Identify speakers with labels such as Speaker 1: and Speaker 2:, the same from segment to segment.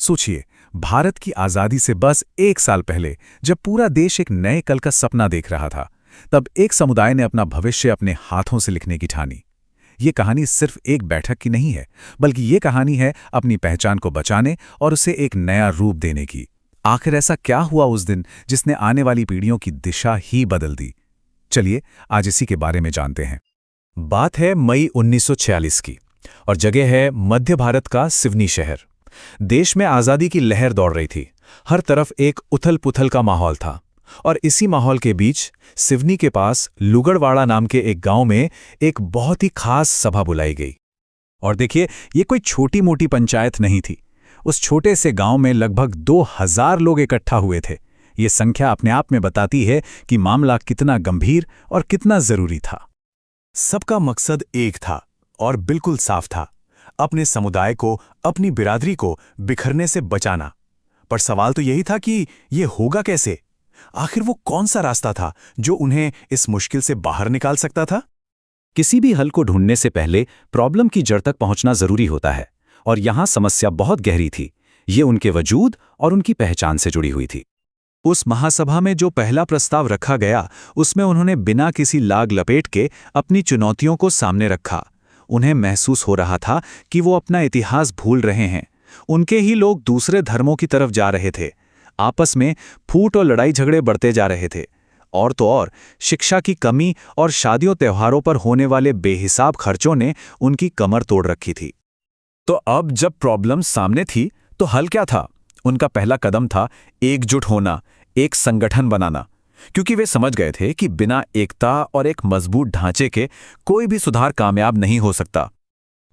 Speaker 1: सोचिए, भारत की आज़ादी से बस 1 साल पहले जब पूरा देश एक नए कल का सपना देख रहा था, तब एक समुदाय ने अपना भविष्य अपने हाथों से लिखने की ठानी। ये कहानी सिर्फ एक बैठक की नहीं है, बल्कि ये कहानी है अपनी पहचान को बचाने और उसे एक नया रूप देने की। आखिर ऐसा क्या हुआ उस दिन जिसने आने वाली पीढ़ियों की दिशा ही बदल दी? चलिए आज इसी के बारे में जानते हैं।
Speaker 2: बात है मई 1946 की और जगह है मध्य भारत का सिवनी शहर। देश में आज़ादी की लहर दौड़ रही थी। हर तरफ एक उथल-पुथल का माहौल था और इसी माहौल के बीच सिवनी के पास लुगड़वाड़ा नाम के एक गांव में एक बहुत ही खास सभा बुलाई गई।
Speaker 1: और देखिए, ये कोई छोटी-मोटी पंचायत नहीं थी। उस छोटे से गांव में लगभग 2000 लोग इकट्ठा हुए थे। ये संख्या अपने आप में बताती है कि मामला कितना गंभीर और कितना जरूरी था।
Speaker 2: सबका मकसद एक था और बिल्कुल साफ था, अपने समुदाय को, अपनी बिरादरी को बिखरने से बचाना। पर सवाल तो यही था कि ये होगा कैसे? आखिर वो कौन सा रास्ता था जो उन्हें इस मुश्किल से बाहर निकाल सकता था?
Speaker 3: किसी भी हल को ढूंढने से पहले प्रॉब्लम की जड़ तक पहुंचना जरूरी होता है, और यहां समस्या बहुत गहरी थी। ये उनके वजूद और उनकी पहचान से जुड़ी हुई थी।
Speaker 2: उस महासभा में जो पहला प्रस्ताव रखा गया, उसमें उन्होंने बिना किसी लाग लपेट के अपनी चुनौतियों को सामने रखा। उन्हें महसूस हो रहा था कि वो अपना इतिहास भूल रहे हैं। उनके ही लोग दूसरे धर्मों की तरफ जा रहे थे। आपस में फूट और लड़ाई झगड़े बढ़ते जा रहे थे। और तो और शिक्षा की कमी और शादियों त्योहारों पर होने वाले बेहिसाब खर्चों ने उनकी कमर तोड़ रखी थी।
Speaker 1: तो अब जब प्रॉब्लम सामने थी, तो हल क्या था? उनका पहला कदम था एकजुट होना, एक संगठन बनाना, क्योंकि वे समझ गए थे कि बिना एकता और एक मजबूत ढांचे के कोई भी सुधार कामयाब नहीं हो सकता।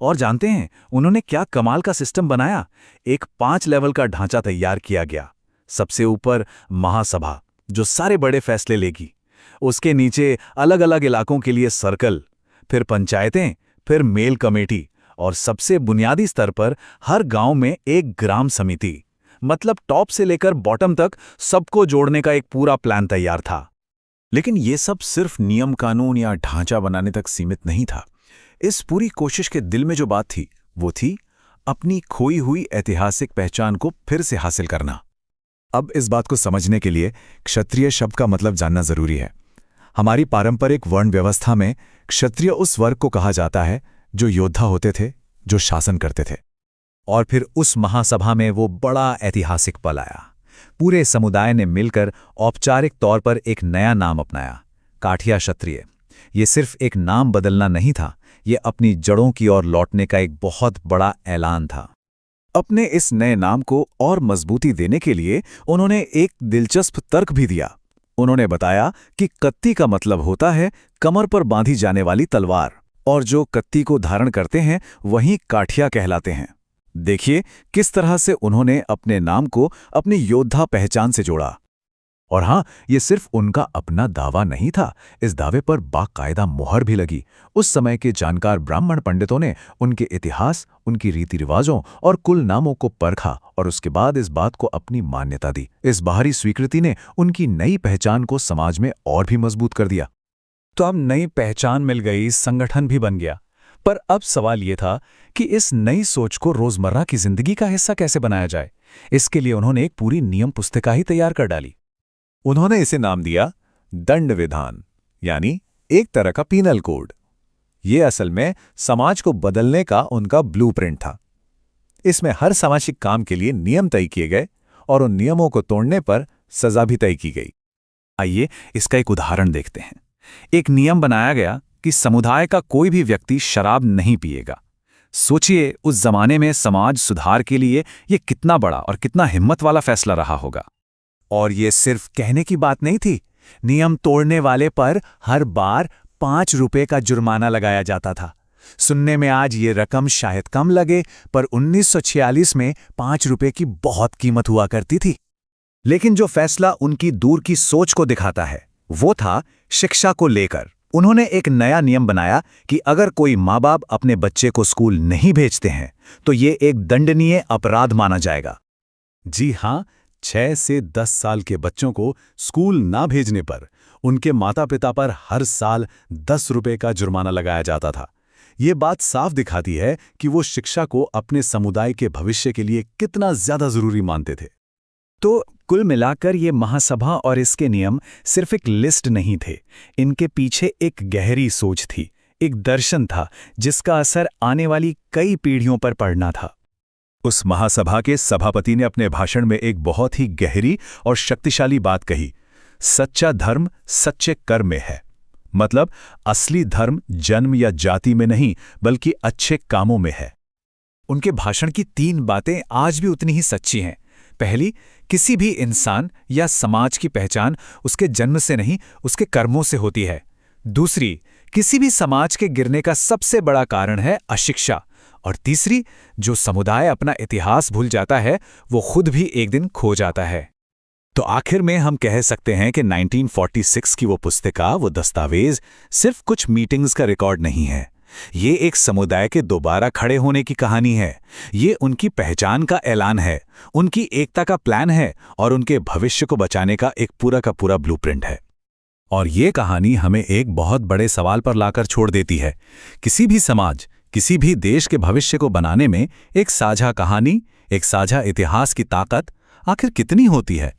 Speaker 1: और जानते हैं उन्होंने क्या कमाल का सिस्टम बनाया? एक 5 लेवल का ढांचा तैयार किया गया। सबसे ऊपर महासभा, जो सारे बड़े फैसले लेगी। उसके नीचे अलग अलग इलाकों के लिए सर्कल, फिर पंचायतें, फिर मेल कमेटी, और सबसे बुनियादी स्तर पर हर गांव में एक ग्राम समिति। मतलब टॉप से लेकर बॉटम तक सबको जोड़ने का एक पूरा प्लान तैयार था। लेकिन ये सब सिर्फ नियम कानून या ढांचा बनाने तक सीमित नहीं था। इस पूरी कोशिश के दिल में जो बात थी, वो थी अपनी खोई हुई ऐतिहासिक पहचान को फिर से हासिल करना। अब इस बात को समझने के लिए क्षत्रिय शब्द का मतलब जानना जरूरी है। हमारी पारंपरिक वर्ण व्यवस्था में क्षत्रिय उस वर्ग को कहा जाता है जो योद्धा होते थे, जो शासन करते थे।
Speaker 3: और फिर उस महासभा में वो बड़ा ऐतिहासिक पल आया। पूरे समुदाय ने मिलकर औपचारिक तौर पर एक नया नाम अपनाया, काठिया क्षत्रिय। ये सिर्फ एक नाम बदलना नहीं था, ये अपनी जड़ों की ओर लौटने का एक बहुत बड़ा ऐलान था।
Speaker 1: अपने इस नए नाम को और मजबूती देने के लिए उन्होंने एक दिलचस्प तर्क भी दिया। उन्होंने बताया कि कत्ती का मतलब होता है कमर पर बांधी जाने वाली तलवार, और जो कत्ती को धारण करते हैं वही काठिया कहलाते हैं। देखिए किस तरह से उन्होंने अपने नाम को अपनी योद्धा पहचान से जोड़ा। और हां, ये सिर्फ उनका अपना दावा नहीं था, इस दावे पर बाकायदा मुहर भी लगी। उस समय के जानकार ब्राह्मण पंडितों ने उनके इतिहास, उनकी रीति रिवाजों और कुल नामों को परखा और उसके बाद इस बात को अपनी मान्यता दी। इस बाहरी स्वीकृति ने उनकी नई पहचान को समाज में और भी मजबूत कर दिया।
Speaker 2: तो अब नई पहचान मिल गई, संगठन भी बन गया। पर अब सवाल ये था कि इस नई सोच को रोजमर्रा की जिंदगी का हिस्सा कैसे बनाया जाए। इसके लिए उन्होंने एक पूरी नियम पुस्तिका ही तैयार कर डाली।
Speaker 1: उन्होंने इसे नाम दिया दंड विधान, यानी एक तरह का पीनल कोड। ये असल में समाज को बदलने का उनका ब्लूप्रिंट था। इसमें हर सामाजिक काम के लिए नियम तय किए गए और उन नियमों को तोड़ने पर सजा भी तय की गई। आइए इसका एक उदाहरण देखते हैं। एक नियम बनाया गया कि समुदाय का कोई भी व्यक्ति शराब नहीं पिएगा। सोचिए उस जमाने में समाज सुधार के लिए यह कितना बड़ा और कितना हिम्मत वाला फैसला रहा होगा। और ये सिर्फ कहने की बात नहीं थी। नियम तोड़ने वाले पर हर बार 5 रुपए का जुर्माना लगाया जाता था। सुनने में आज ये रकम शायद कम लगे, पर 1946 में 5 रुपए की बहुत कीमत हुआ करती थी। लेकिन जो फैसला उनकी दूर की सोच को दिखाता है, वो था शिक्षा को लेकर। उन्होंने एक नया नियम बनाया कि अगर कोई माँ बाप अपने बच्चे को स्कूल नहीं भेजते हैं, तो ये एक दंडनीय अपराध माना जाएगा।
Speaker 2: जी हां, 6 से 10 साल के बच्चों को स्कूल ना भेजने पर उनके माता पिता पर हर साल 10 रुपए का जुर्माना लगाया जाता था। ये बात साफ दिखाती है कि वो शिक्षा को अपने समुदाय के भविष्य के लिए कितना ज्यादा जरूरी मानते थे।
Speaker 3: तो कुल मिलाकर ये महासभा और इसके नियम सिर्फ एक लिस्ट नहीं थे, इनके पीछे एक गहरी सोच थी, एक दर्शन था जिसका असर आने वाली कई पीढ़ियों पर पड़ना था।
Speaker 2: उस महासभा के सभापति ने अपने भाषण में एक बहुत ही गहरी और शक्तिशाली बात कही, सच्चा धर्म सच्चे कर्म में है। मतलब असली धर्म जन्म या जाति में नहीं बल्कि अच्छे कामों में है।
Speaker 3: उनके भाषण की 3 बातें आज भी उतनी ही सच्ची हैं। पहली, किसी भी इंसान या समाज की पहचान उसके जन्म से नहीं उसके कर्मों से होती है। दूसरी, किसी भी समाज के गिरने का सबसे बड़ा कारण है अशिक्षा। और तीसरी, जो समुदाय अपना इतिहास भूल जाता है वो खुद भी एक दिन खो जाता है।
Speaker 2: तो आखिर में हम कह सकते हैं कि 1946 की वो पुस्तिका, वो दस्तावेज सिर्फ कुछ मीटिंग्स का रिकॉर्ड नहीं है। ये एक समुदाय के दोबारा खड़े होने की कहानी है। ये उनकी पहचान का ऐलान है, उनकी एकता का प्लान है और उनके भविष्य को बचाने का एक पूरा का पूरा ब्लूप्रिंट है। और ये कहानी हमें एक बहुत बड़े सवाल पर लाकर छोड़ देती है। किसी भी समाज, किसी भी देश के भविष्य को बनाने में एक साझा कहानी, एक साझा इतिहास की ताकत आखिर कितनी होती है?